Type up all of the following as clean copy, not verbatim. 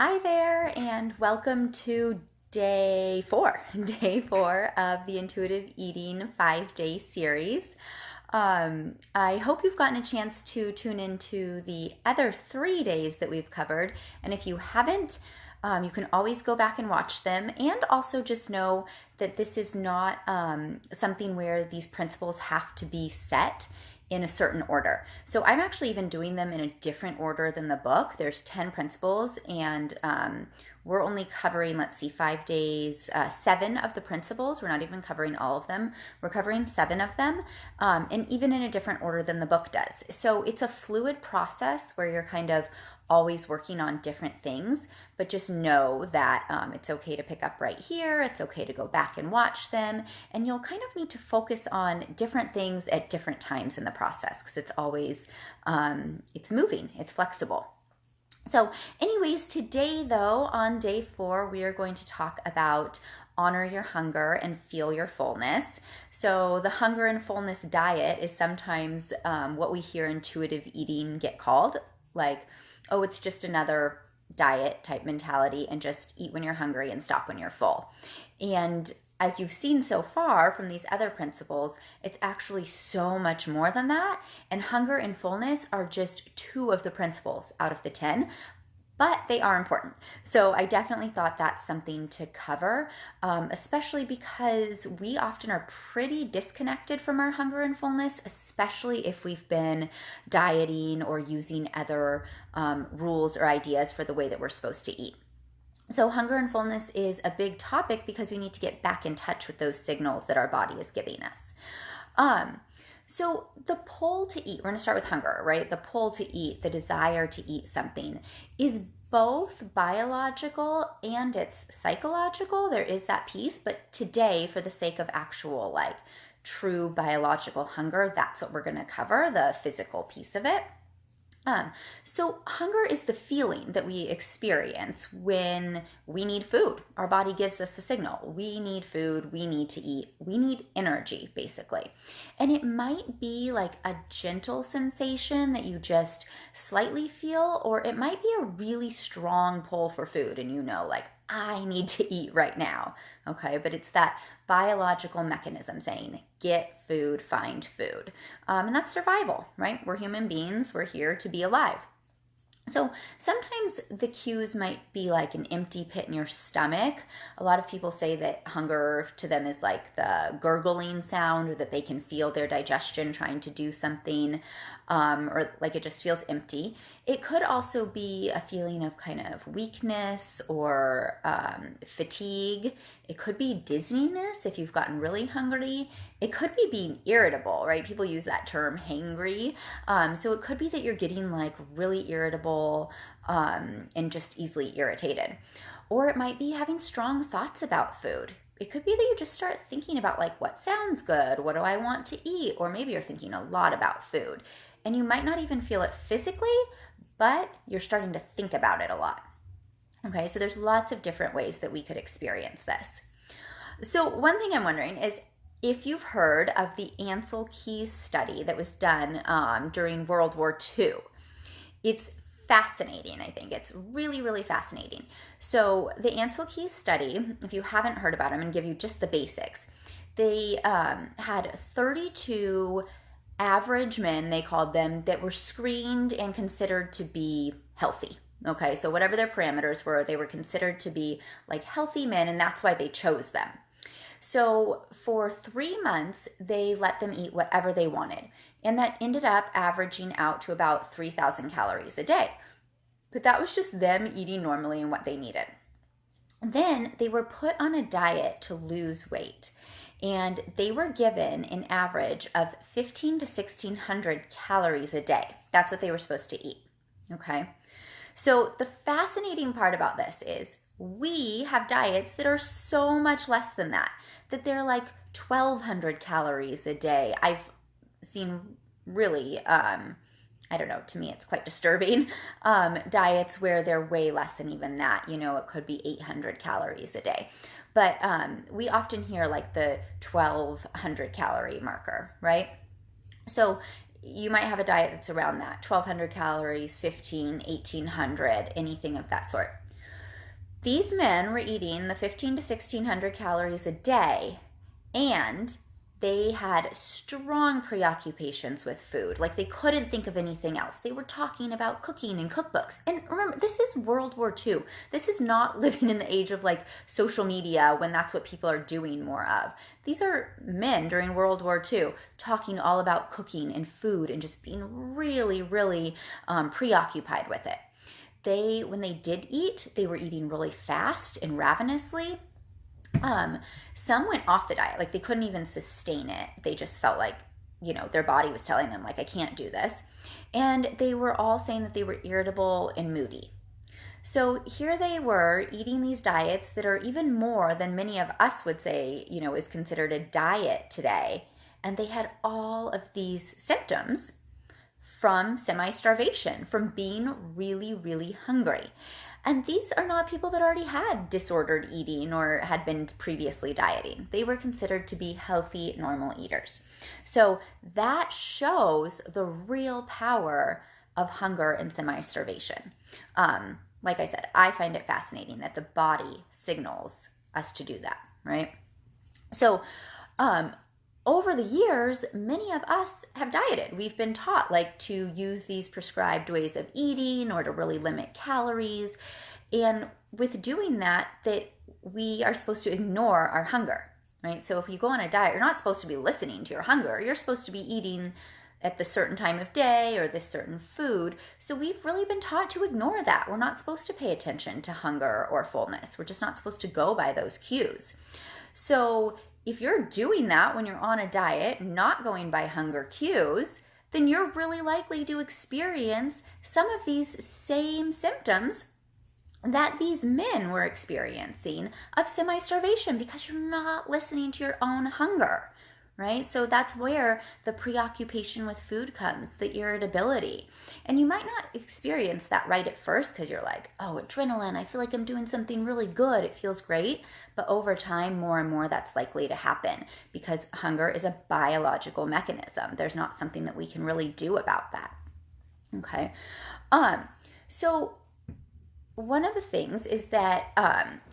Hi there, and welcome to day four, day four of the Intuitive Eating 5-day series. I hope you've gotten a chance to tune into the other 3 days that we've covered, and if you haven't, you can always go back and watch them, and also just know that this is not something where these principles have to be set in a certain order. So I'm actually even doing them in a different order than the book. There's 10 principles, and we're only covering, 5 days, 7 of the principles. We're not even covering all of them. We're covering 7 of them, and even in a different order than the book does. So it's a fluid process where you're kind of always working on different things, but just know that it's okay to pick up right here. It's okay to go back and watch them, and you'll kind of need to focus on different things at different times in the process because it's always, it's moving, it's flexible. So anyways, today though, on day 4, we are going to talk about honor your hunger and feel your fullness. So the hunger and fullness diet is sometimes what we hear intuitive eating get called, like, oh, it's just another diet type mentality and just eat when you're hungry and stop when you're full. And as you've seen so far from these other principles, it's actually so much more than that. And hunger and fullness are just 2 of the principles out of the 10. But they are important. So I definitely thought that's something to cover, especially because we often are pretty disconnected from our hunger and fullness, especially if we've been dieting or using other rules or ideas for the way that we're supposed to eat. So hunger and fullness is a big topic because we need to get back in touch with those signals that our body is giving us. So the pull to eat, we're going to start with hunger, right? The pull to eat, the desire to eat something is both biological and it's psychological. There is that piece, but today, for the sake of actual true biological hunger, that's what we're going to cover, the physical piece of it. So hunger is the feeling that we experience when we need food. Our body gives us the signal. We need food, we need to eat, we need energy, basically. And it might be like a gentle sensation that you just slightly feel, or it might be a really strong pull for food and I need to eat right now, okay? But it's that biological mechanism saying, get food, find food. And that's survival, right? We're human beings. We're here to be alive. So sometimes the cues might be like an empty pit in your stomach. A lot of people say that hunger to them is like the gurgling sound, or that they can feel their digestion trying to do something, or like it just feels empty. It could also be a feeling of kind of weakness or fatigue. It could be dizziness if you've gotten really hungry. It could be being irritable, right? People use that term, hangry. So it could be that you're getting really irritable and just easily irritated. Or it might be having strong thoughts about food. It could be that you just start thinking about what sounds good, what do I want to eat? Or maybe you're thinking a lot about food. And you might not even feel it physically, but you're starting to think about it a lot. Okay, so there's lots of different ways that we could experience this. So one thing I'm wondering is if you've heard of the Ancel Keys study that was done during World War II. It's fascinating, I think. It's really, really fascinating. So the Ancel Keys study, if you haven't heard about them, I'm going to give you just the basics. They had 32 average men, they called them, that were screened and considered to be healthy. Okay, so whatever their parameters were, they were considered to be healthy men, and that's why they chose them. So for 3 months, they let them eat whatever they wanted, and that ended up averaging out to about 3,000 calories a day. But that was just them eating normally and what they needed. Then they were put on a diet to lose weight. And they were given an average of 1,500 to 1,600 calories a day. That's what they were supposed to eat, okay? So the fascinating part about this is we have diets that are so much less than that they're 1,200 calories a day. I've seen really, I don't know, to me it's quite disturbing, diets where they're way less than even that. It could be 800 calories a day. But we often hear the 1,200 calorie marker, right? So you might have a diet that's around that, 1,200 calories, 1,500, 1,800, anything of that sort. These men were eating the 15 to 1600 calories a day, and they had strong preoccupations with food. Like they couldn't think of anything else. They were talking about cooking and cookbooks. And remember, this is World War II. This is not living in the age of like social media when that's what people are doing more of. These are men during World War II talking all about cooking and food and just being really, really preoccupied with it. When they did eat, they were eating really fast and ravenously. Some went off the diet, like they couldn't even sustain it. They just felt like, their body was telling them like, I can't do this. And they were all saying that they were irritable and moody. So here they were eating these diets that are even more than many of us would say, is considered a diet today. And they had all of these symptoms from semi-starvation, from being really, really hungry. And these are not people that already had disordered eating or had been previously dieting. They were considered to be healthy, normal eaters. So that shows the real power of hunger and semi-starvation. Like I said, I find it fascinating that the body signals us to do that, right? So, over the years, many of us have dieted. We've been taught like to use these prescribed ways of eating or to really limit calories. And with doing that we are supposed to ignore our hunger, right? So if you go on a diet, you're not supposed to be listening to your hunger. You're supposed to be eating at the certain time of day or this certain food. So we've really been taught to ignore that. We're not supposed to pay attention to hunger or fullness. We're just not supposed to go by those cues. So if you're doing that when you're on a diet, not going by hunger cues, then you're really likely to experience some of these same symptoms that these men were experiencing of semi-starvation because you're not listening to your own hunger, right? So that's where the preoccupation with food comes, the irritability. And you might not experience that right at first because you're like, oh, adrenaline, I feel like I'm doing something really good. It feels great. But over time, more and more that's likely to happen because hunger is a biological mechanism. There's not something that we can really do about that. Okay. So one of the things is that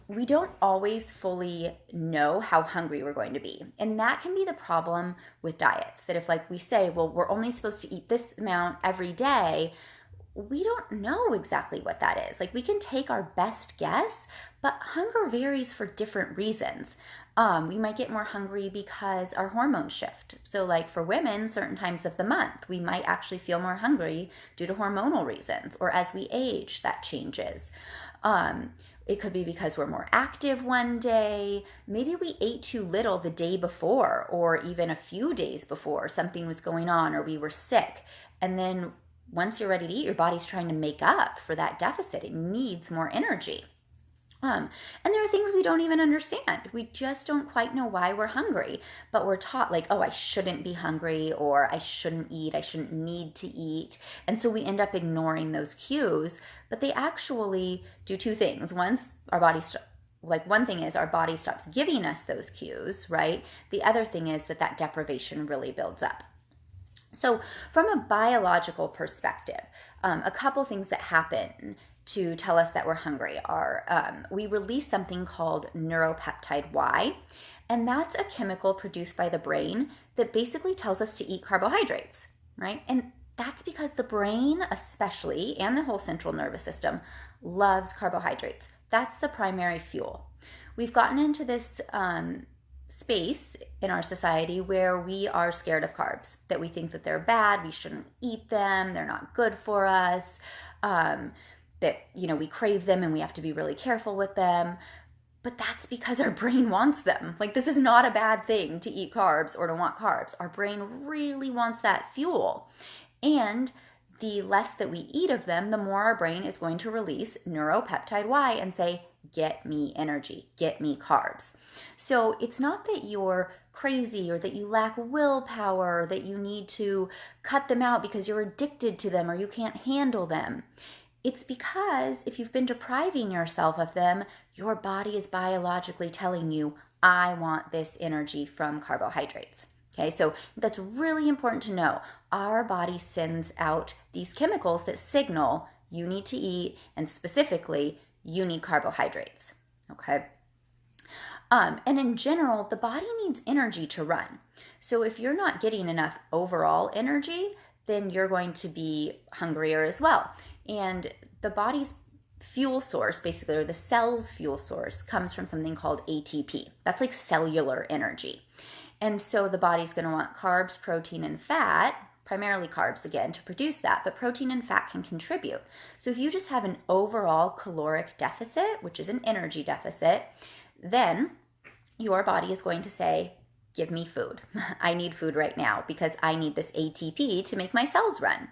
we don't always fully know how hungry we're going to be. And that can be the problem with diets, that if like we say, well, we're only supposed to eat this amount every day, we don't know exactly what that is. Like we can take our best guess, but hunger varies for different reasons. We might get more hungry because our hormones shift. So like for women, certain times of the month, we might actually feel more hungry due to hormonal reasons, or as we age, that changes. It could be because we're more active one day. Maybe we ate too little the day before, or even a few days before something was going on, or we were sick. And then once you're ready to eat, your body's trying to make up for that deficit. It needs more energy. And there are things we don't even understand. We just don't quite know why we're hungry, but we're taught like, oh, I shouldn't be hungry, or I shouldn't eat, I shouldn't need to eat. And so we end up ignoring those cues, but they actually do two things. One thing is our body stops giving us those cues, right? The other thing is that deprivation really builds up. So from a biological perspective, a couple things that happen to tell us that we're hungry are we release something called Neuropeptide Y, and that's a chemical produced by the brain that basically tells us to eat carbohydrates, right? And that's because the brain especially, and the whole central nervous system, loves carbohydrates. That's the primary fuel. We've gotten into this space in our society where we are scared of carbs, that we think that they're bad, we shouldn't eat them, they're not good for us, that, we crave them and we have to be really careful with them. But that's because our brain wants them. Like, this is not a bad thing to eat carbs or to want carbs. Our brain really wants that fuel. And the less that we eat of them, the more our brain is going to release Neuropeptide Y and say, get me energy, get me carbs. So it's not that you're crazy or that you lack willpower, or that you need to cut them out because you're addicted to them or you can't handle them. It's because if you've been depriving yourself of them, your body is biologically telling you, I want this energy from carbohydrates. Okay, so that's really important to know. Our body sends out these chemicals that signal you need to eat, and specifically, you need carbohydrates. Okay. And in general, the body needs energy to run. So if you're not getting enough overall energy, then you're going to be hungrier as well. And the body's fuel source, basically, or the cell's fuel source, comes from something called ATP. That's like cellular energy. And so the body's going to want carbs, protein, and fat, primarily carbs again, to produce that, but protein and fat can contribute. So if you just have an overall caloric deficit, which is an energy deficit, then your body is going to say, give me food. I need food right now because I need this ATP to make my cells run.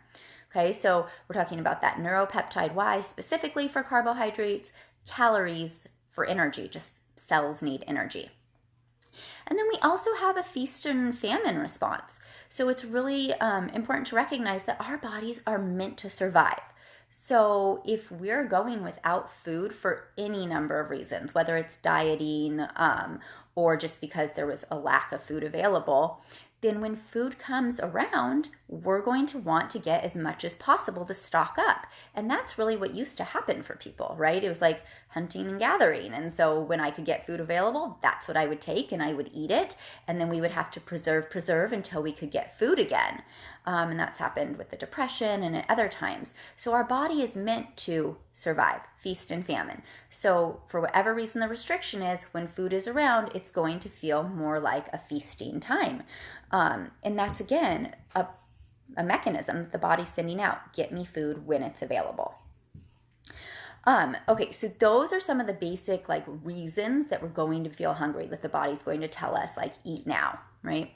Okay, so we're talking about that neuropeptide Y specifically for carbohydrates, calories for energy, just cells need energy. And then we also have a feast and famine response. So it's really important to recognize that our bodies are meant to survive. So if we're going without food for any number of reasons, whether it's dieting or just because there was a lack of food available, then when food comes around, we're going to want to get as much as possible to stock up. And that's really what used to happen for people, right? It was like hunting and gathering. And so when I could get food available, that's what I would take and I would eat it. And then we would have to preserve until we could get food again. And that's happened with the Depression and at other times. So our body is meant to survive, feast and famine. So for whatever reason the restriction is, when food is around, it's going to feel more like a feasting time. And that's, again, a mechanism that the body's sending out. Get me food when it's available. Okay, so those are some of the basic reasons that we're going to feel hungry, that the body's going to tell us eat now, right?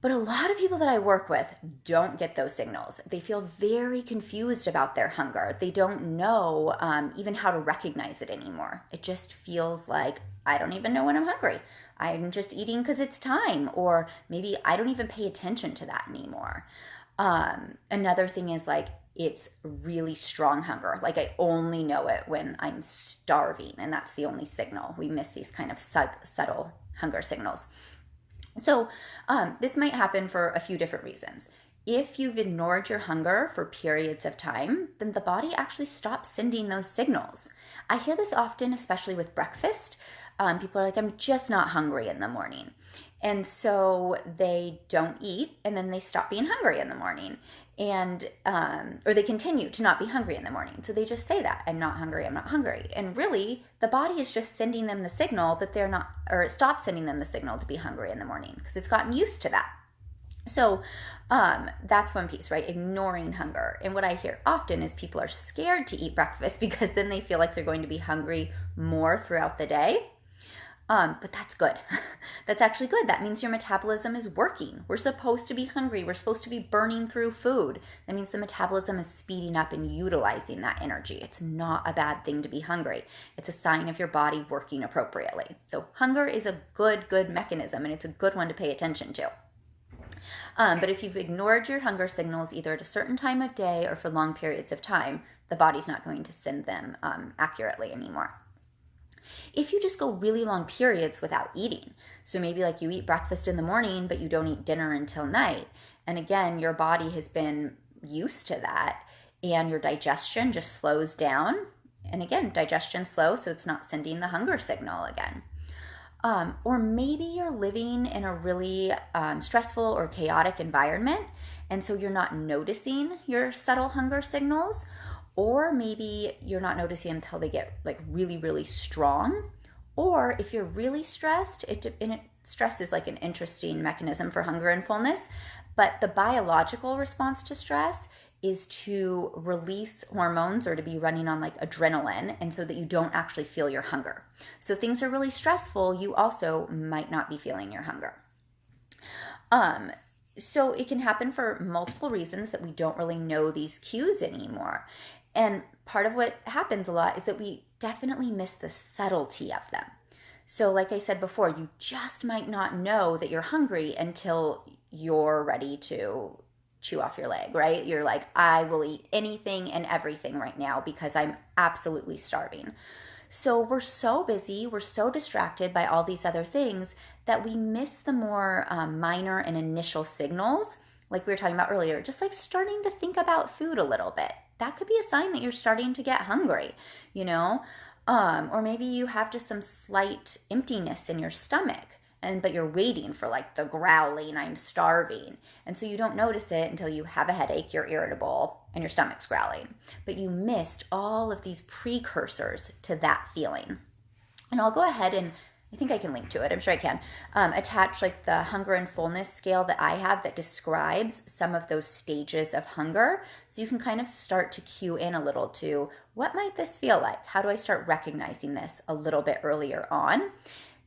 But a lot of people that I work with don't get those signals. They feel very confused about their hunger. They don't know even how to recognize it anymore. It just feels like, I don't even know when I'm hungry. I'm just eating because it's time. Or maybe I don't even pay attention to that anymore. Another thing is it's really strong hunger. I only know it when I'm starving, and that's the only signal. We miss these kind of subtle hunger signals. So this might happen for a few different reasons. If you've ignored your hunger for periods of time, then the body actually stops sending those signals. I hear this often, especially with breakfast. People are like, I'm just not hungry in the morning. And so they don't eat, and then they stop being hungry in the morning. And or they continue to not be hungry in the morning. So they just say that, I'm not hungry, I'm not hungry. And really, the body is just sending them the signal that they're not, or it stops sending them the signal to be hungry in the morning because it's gotten used to that. So that's one piece, right? Ignoring hunger. And what I hear often is people are scared to eat breakfast because then they feel like they're going to be hungry more throughout the day. But that's good. That's actually good. That means your metabolism is working. We're supposed to be hungry. We're supposed to be burning through food. That means the metabolism is speeding up and utilizing that energy. It's not a bad thing to be hungry. It's a sign of your body working appropriately. So hunger is a good mechanism, and it's a good one to pay attention to. But if you've ignored your hunger signals either at a certain time of day or for long periods of time, the body's not going to send them accurately anymore. If you just go really long periods without eating, so maybe you eat breakfast in the morning, but you don't eat dinner until night, and again, your body has been used to that, and your digestion just slows down, and again, digestion slow, so it's not sending the hunger signal again. Or maybe you're living in a really stressful or chaotic environment, and so you're not noticing your subtle hunger signals. Or maybe you're not noticing until they get really strong. Or if you're really stressed, stress is an interesting mechanism for hunger and fullness, but the biological response to stress is to release hormones or to be running on adrenaline, and so that you don't actually feel your hunger. So if things are really stressful, you also might not be feeling your hunger. So it can happen for multiple reasons that we don't really know these cues anymore. And part of what happens a lot is that we definitely miss the subtlety of them. So like I said before, you just might not know that you're hungry until you're ready to chew off your leg, right? You're like, I will eat anything and everything right now because I'm absolutely starving. So we're so busy, we're so distracted by all these other things that we miss the more minor and initial signals, like we were talking about earlier, just starting to think about food a little bit. that could be a sign that you're starting to get hungry, you know? Or maybe you have just some slight emptiness in your stomach, but you're waiting for like the growling, I'm starving. And so you don't notice it until you have a headache, you're irritable, and your stomach's growling. But you missed all of these precursors to that feeling. And I'll go ahead and I think I can link to it. I'm sure I can. Attach like the hunger and fullness scale that I have that describes some of those stages of hunger. So you can kind of start to cue in a little to what might this feel like? How do I start recognizing this a little bit earlier on?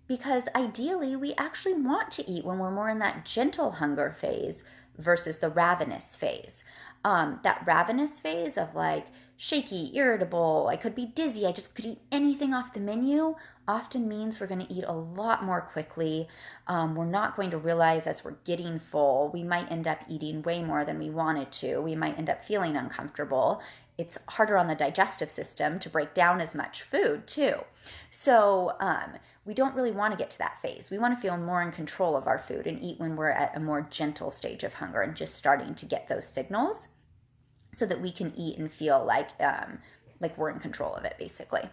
Because ideally, we actually want to eat when we're more in that gentle hunger phase versus the ravenous phase. That ravenous phase of like shaky, irritable, I could be dizzy, I just could eat anything off the menu, often means we're going to eat a lot more quickly. We're not going to realize as we're getting full, we might end up eating way more than we wanted to. We might end up feeling uncomfortable. It's harder on the digestive system to break down as much food too. So we don't really want to get to that phase. We want to feel more in control of our food and eat when we're at a more gentle stage of hunger and just starting to get those signals so that we can eat and feel like we're in control of it, basically.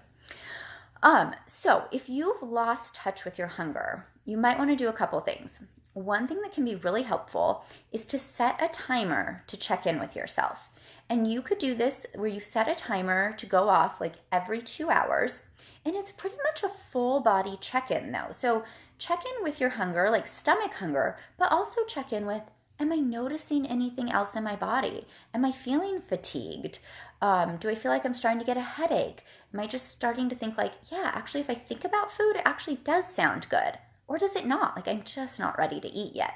So if you've lost touch with your hunger, you might want to do a couple things. One thing that can be really helpful is to set a timer to check in with yourself. And you could do this where you set a timer to go off like every 2 hours. And it's pretty much a full body check-in though. So check in with your hunger, like stomach hunger, but also check in with, am I noticing anything else in my body? Am I feeling fatigued? Do I feel like I'm starting to get a headache? Am I just starting to think like, yeah, actually, if I think about food, it actually does sound good. Or does it not? Like I'm just not ready to eat yet.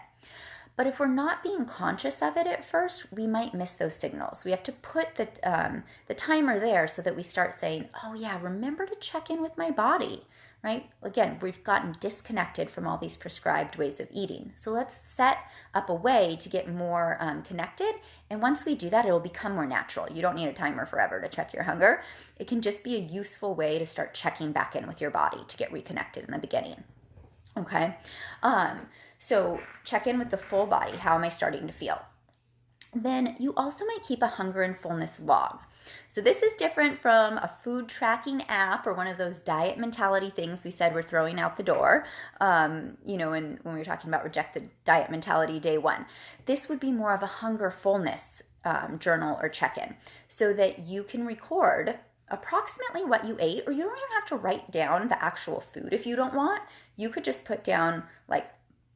But if we're not being conscious of it at first, we might miss those signals. We have to put the timer there so that we start saying, oh yeah, remember to check in with my body, right? Again, we've gotten disconnected from all these prescribed ways of eating. So let's set up a way to get more connected. And once we do that, it will become more natural. You don't need a timer forever to check your hunger. It can just be a useful way to start checking back in with your body to get reconnected in the beginning. Okay. So check in with the full body. How am I starting to feel? Then you also might keep a hunger and fullness log. So this is different from a food tracking app or one of those diet mentality things we said we're throwing out the door, when we were talking about reject the diet mentality day one. This would be more of a hunger fullness journal or check-in so that you can record approximately what you ate, or you don't even have to write down the actual food if you don't want. You could just put down like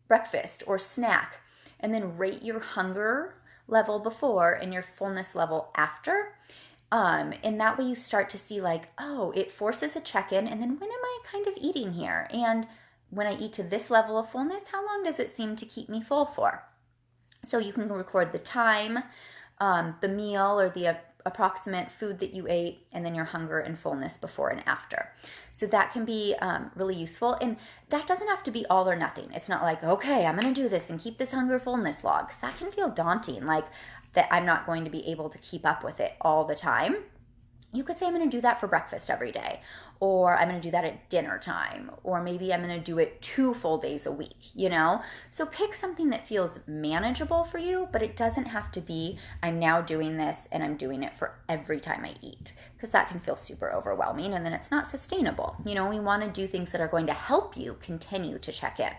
breakfast or snack and then rate your hunger level before and your fullness level after. And that way you start to see like, oh, it forces a check-in, and then when am I kind of eating here? And when I eat to this level of fullness, how long does it seem to keep me full for? So you can record the time, the meal or the approximate food that you ate, and then your hunger and fullness before and after. So that can be really useful. And that doesn't have to be all or nothing. It's not like, okay, I'm going to do this and keep this hunger fullness log, because that can feel daunting, like that I'm not going to be able to keep up with it all the time. You could say I'm going to do that for breakfast every day, or I'm going to do that at dinner time, or maybe I'm going to do it 2 full days a week, So pick something that feels manageable for you, but it doesn't have to be, I'm now doing this and I'm doing it for every time I eat, because that can feel super overwhelming and then it's not sustainable. We want to do things that are going to help you continue to check in.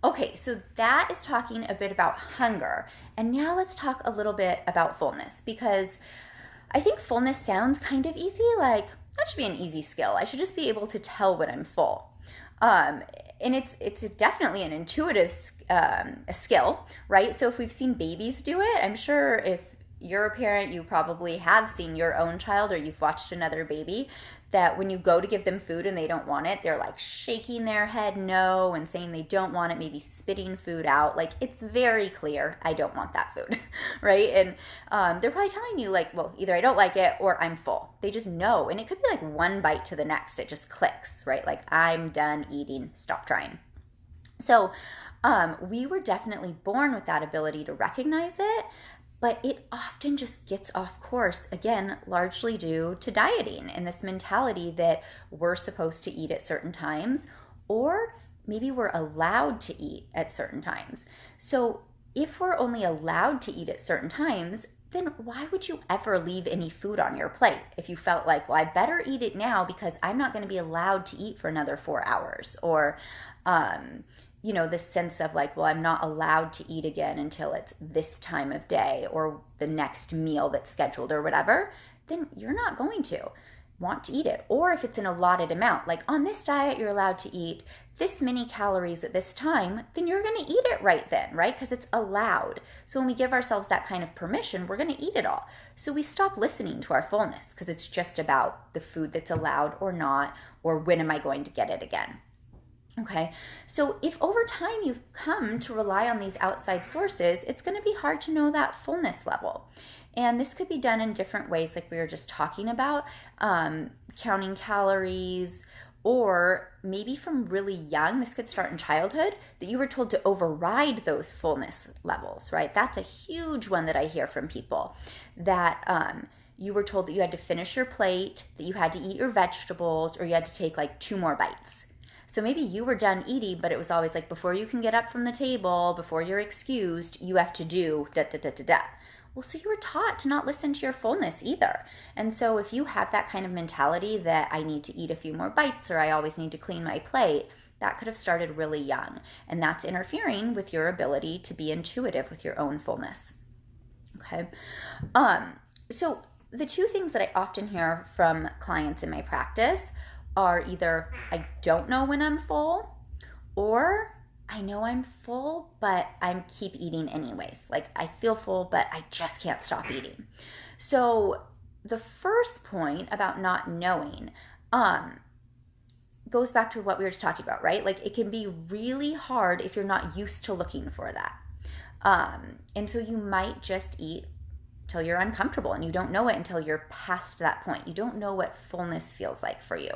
Okay, so that is talking a bit about hunger. And now let's talk a little bit about fullness, because I think fullness sounds kind of easy, like that should be an easy skill. I should just be able to tell when I'm full. And it's definitely an intuitive skill, right? So if we've seen babies do it, I'm sure if you're a parent, you probably have seen your own child or you've watched another baby, that when you go to give them food and they don't want it, they're like shaking their head no and saying they don't want it, maybe spitting food out. Like it's very clear, I don't want that food, right? And they're probably telling you like, well, either I don't like it or I'm full. They just know. And it could be like one bite to the next. It just clicks, right? Like I'm done eating, stop trying. So we were definitely born with that ability to recognize it, but it often just gets off course, again, largely due to dieting and this mentality that we're supposed to eat at certain times, or maybe we're allowed to eat at certain times. So if we're only allowed to eat at certain times, then why would you ever leave any food on your plate if you felt like, well, I better eat it now because I'm not going to be allowed to eat for another 4 hours? Or, this sense of like, well, I'm not allowed to eat again until it's this time of day or the next meal that's scheduled or whatever, then you're not going to want to eat it. Or if it's an allotted amount, like on this diet, you're allowed to eat this many calories at this time, then you're going to eat it right then, right? Because it's allowed. So when we give ourselves that kind of permission, we're going to eat it all. So we stop listening to our fullness because it's just about the food that's allowed or not, or when am I going to get it again? Okay, so if over time you've come to rely on these outside sources, it's going to be hard to know that fullness level. And this could be done in different ways, like we were just talking about, counting calories, or maybe from really young, this could start in childhood, that you were told to override those fullness levels, right? That's a huge one that I hear from people, that you were told that you had to finish your plate, that you had to eat your vegetables, or you had to take like 2 more bites. So maybe you were done eating, but it was always like, before you can get up from the table, before you're excused, you have to do da da da da da. Well, so you were taught to not listen to your fullness either. And so if you have that kind of mentality that I need to eat a few more bites or I always need to clean my plate, that could have started really young. And that's interfering with your ability to be intuitive with your own fullness. Okay. So the 2 things that I often hear from clients in my practice are either I don't know when I'm full, or I know I'm full, but I keep eating anyways. Like I feel full, but I just can't stop eating. So the first point about not knowing goes back to what we were just talking about, right? Like it can be really hard if you're not used to looking for that. And so you might just eat till you're uncomfortable and you don't know it until you're past that point. You don't know what fullness feels like for you.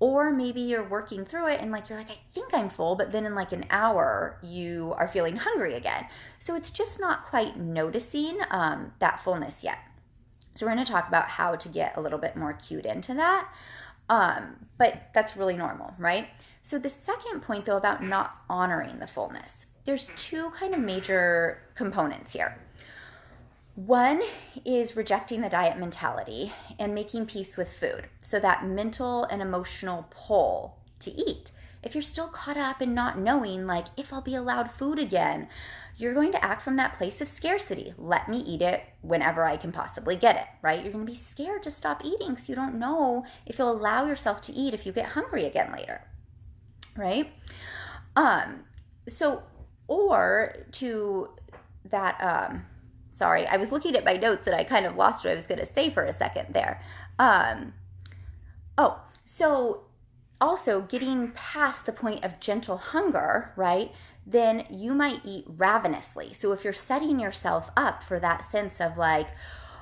Or maybe you're working through it and like you're like, I think I'm full, but then in like an hour you are feeling hungry again. So it's just not quite noticing that fullness yet. So we're going to talk about how to get a little bit more cued into that. But that's really normal, right? So the second point though about not honoring the fullness, there's 2 kind of major components here. One is rejecting the diet mentality and making peace with food. So that mental and emotional pull to eat. If you're still caught up in not knowing, like, if I'll be allowed food again, you're going to act from that place of scarcity. Let me eat it whenever I can possibly get it, right? You're going to be scared to stop eating because you don't know if you'll allow yourself to eat if you get hungry again later, right? Or to that... Sorry, I was looking at my notes and I kind of lost what I was going to say for a second there. So also getting past the point of gentle hunger, right? Then you might eat ravenously. So if you're setting yourself up for that sense of like,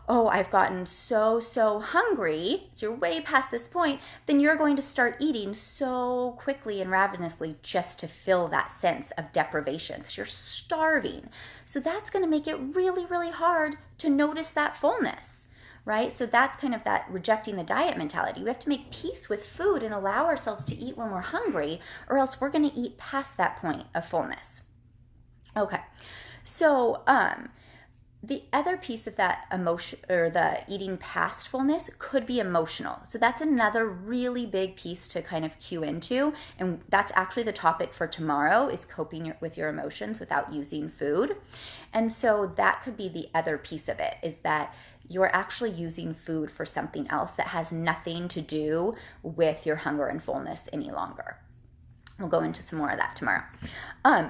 oh, I've gotten so hungry, so you're way past this point, then you're going to start eating so quickly and ravenously just to fill that sense of deprivation because you're starving. So that's going to make it really, really hard to notice that fullness, right? So that's kind of that rejecting the diet mentality. We have to make peace with food and allow ourselves to eat when we're hungry, or else we're going to eat past that point of fullness. Okay, so the other piece of that emotion, or the eating past fullness, could be emotional. So that's another really big piece to kind of cue into. And that's actually the topic for tomorrow, is coping with your emotions without using food. And so that could be the other piece of it, is that you're actually using food for something else that has nothing to do with your hunger and fullness any longer. We'll go into some more of that tomorrow.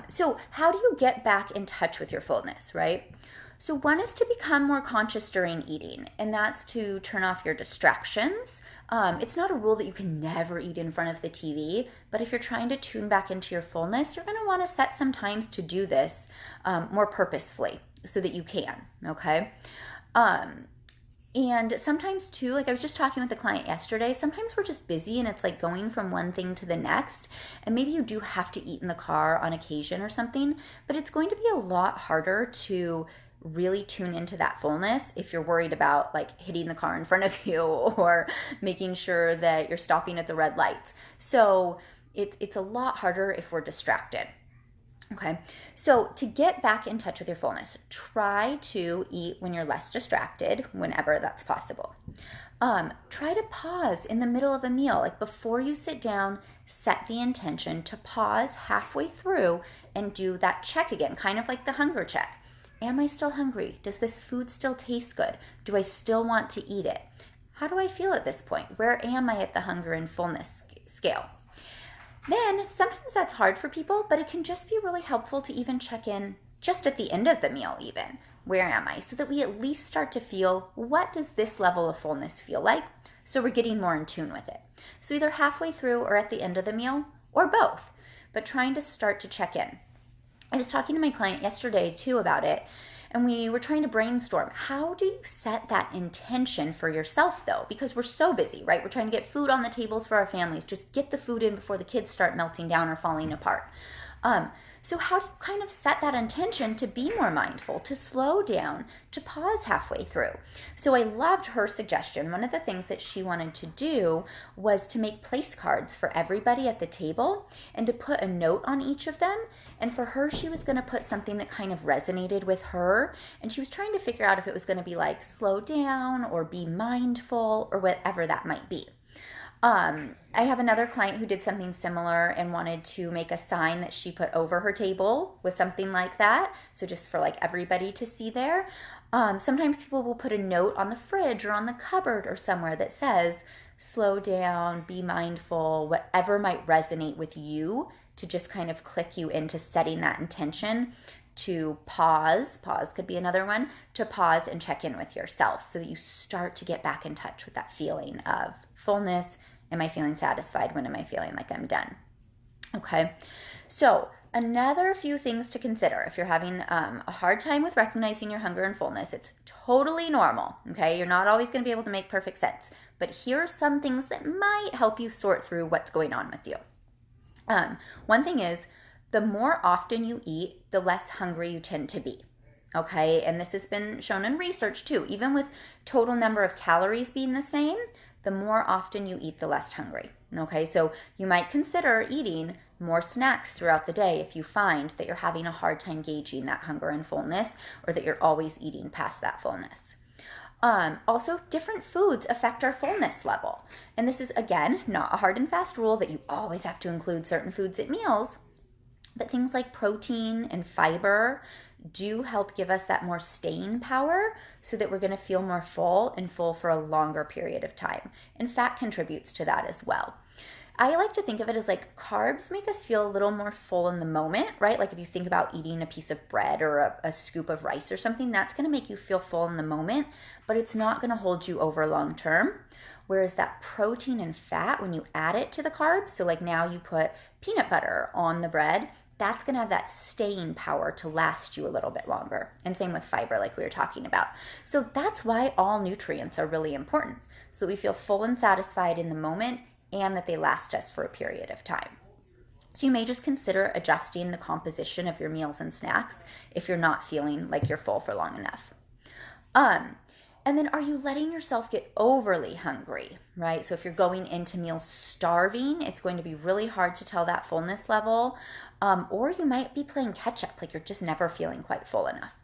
So how do you get back in touch with your fullness, right? So one is to become more conscious during eating, and that's to turn off your distractions. It's not a rule that you can never eat in front of the TV, but if you're trying to tune back into your fullness, you're going to want to set some times to do this more purposefully so that you can, okay? And sometimes too, like I was just talking with a client yesterday, sometimes we're just busy and it's like going from one thing to the next. And maybe you do have to eat in the car on occasion or something, but it's going to be a lot harder to really tune into that fullness if you're worried about like hitting the car in front of you or making sure that you're stopping at the red lights. So it's a lot harder if we're distracted. Okay, so to get back in touch with your fullness, try to eat when you're less distracted, whenever that's possible. Try to pause in the middle of a meal. Like before you sit down, set the intention to pause halfway through and do that check again, kind of like the hunger check. Am I still hungry? Does this food still taste good? Do I still want to eat it? How do I feel at this point? Where am I at the hunger and fullness scale? Then sometimes that's hard for people, but it can just be really helpful to even check in just at the end of the meal even. Where am I? So that we at least start to feel, what does this level of fullness feel like? So we're getting more in tune with it. So either halfway through or at the end of the meal, or both, but trying to start to check in. I was talking to my client yesterday too about it, and we were trying to brainstorm, how do you set that intention for yourself though? Because we're so busy, right? We're trying to get food on the tables for our families. Just get the food in before the kids start melting down or falling apart. So how do you kind of set that intention to be more mindful, to slow down, to pause halfway through? So I loved her suggestion. One of the things that she wanted to do was to make place cards for everybody at the table and to put a note on each of them. And for her, she was going to put something that kind of resonated with her. And she was trying to figure out if it was going to be like slow down or be mindful or whatever that might be. I have another client who did something similar and wanted to make a sign that she put over her table with something like that. So just for like everybody to see there. Sometimes people will put a note on the fridge or on the cupboard or somewhere that says, slow down, be mindful, whatever might resonate with you, to just kind of click you into setting that intention to pause could be another one, to pause and check in with yourself so that you start to get back in touch with that feeling of fullness. Am I feeling satisfied? When am I feeling like I'm done? Okay, so another few things to consider if you're having a hard time with recognizing your hunger and fullness. It's totally normal, okay? You're not always going to be able to make perfect sense, but here are some things that might help you sort through what's going on with you. One thing is, the more often you eat, the less hungry you tend to be. Okay, and this has been shown in research too. Even with total number of calories being the same, the more often you eat, the less hungry. Okay, so you might consider eating more snacks throughout the day if you find that you're having a hard time gauging that hunger and fullness, or that you're always eating past that fullness. Also, different foods affect our fullness level. And this is, again, not a hard and fast rule that you always have to include certain foods at meals, but things like protein and fiber do help give us that more staying power so that we're going to feel more full and full for a longer period of time. And fat contributes to that as well. I like to think of it as like carbs make us feel a little more full in the moment, right? Like if you think about eating a piece of bread or a scoop of rice or something, that's going to make you feel full in the moment, but it's not going to hold you over long term. Whereas that protein and fat, when you add it to the carbs, so like now you put peanut butter on the bread, that's going to have that staying power to last you a little bit longer. And same with fiber, like we were talking about. So that's why all nutrients are really important, so that we feel full and satisfied in the moment and that they last us for a period of time. So you may just consider adjusting the composition of your meals and snacks if you're not feeling like you're full for long enough. And then, are you letting yourself get overly hungry, right? So if you're going into meals starving, it's going to be really hard to tell that fullness level. Or you might be playing catch up, like you're just never feeling quite full enough.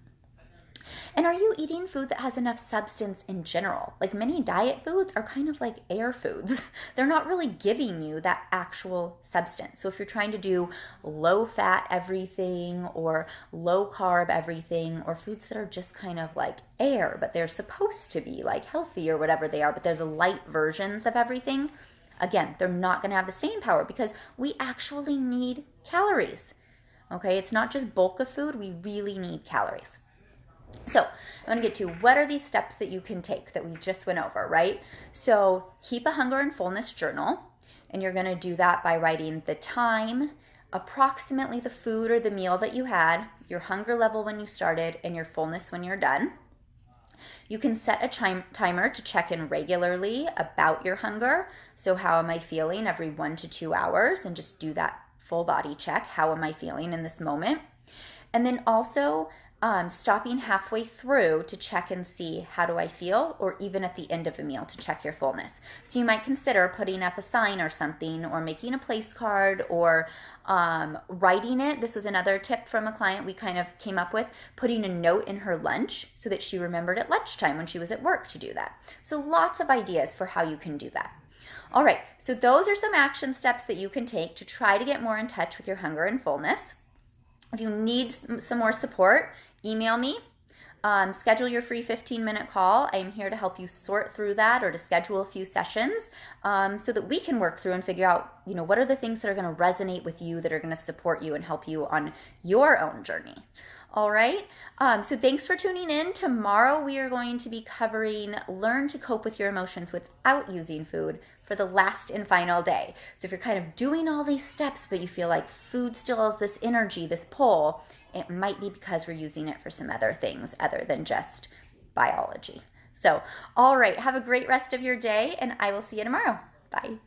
And are you eating food that has enough substance in general? Like many diet foods are kind of like air foods. They're not really giving you that actual substance. So if you're trying to do low fat everything or low carb everything, or foods that are just kind of like air, but they're supposed to be like healthy or whatever they are, but they're the light versions of everything, again, they're not going to have the staying power because we actually need calories. Okay, it's not just bulk of food, we really need calories. So I want to get to what are these steps that you can take that we just went over, right? So keep a hunger and fullness journal, and you're going to do that by writing the time, approximately the food or the meal that you had, your hunger level when you started, and your fullness when you're done. You can set a timer to check in regularly about your hunger. So how am I feeling every 1 to 2 hours, and just do that full body check. How am I feeling in this moment? And then also stopping halfway through to check and see how do I feel, or even at the end of a meal to check your fullness. So you might consider putting up a sign or something, or making a place card, or writing it. This was another tip from a client we kind of came up with, putting a note in her lunch so that she remembered at lunchtime when she was at work to do that. So lots of ideas for how you can do that. All right, so those are some action steps that you can take to try to get more in touch with your hunger and fullness. If you need some more support, email me. Schedule your free 15-minute call. I am here to help you sort through that, or to schedule a few sessions so that we can work through and figure out, what are the things that are going to resonate with you, that are going to support you and help you on your own journey. All right. So thanks for tuning in. Tomorrow we are going to be covering learn to cope with your emotions without using food for the last and final day. So if you're kind of doing all these steps, but you feel like food still has this energy, this pull, it might be because we're using it for some other things other than just biology. So, all right. Have a great rest of your day, and I will see you tomorrow. Bye.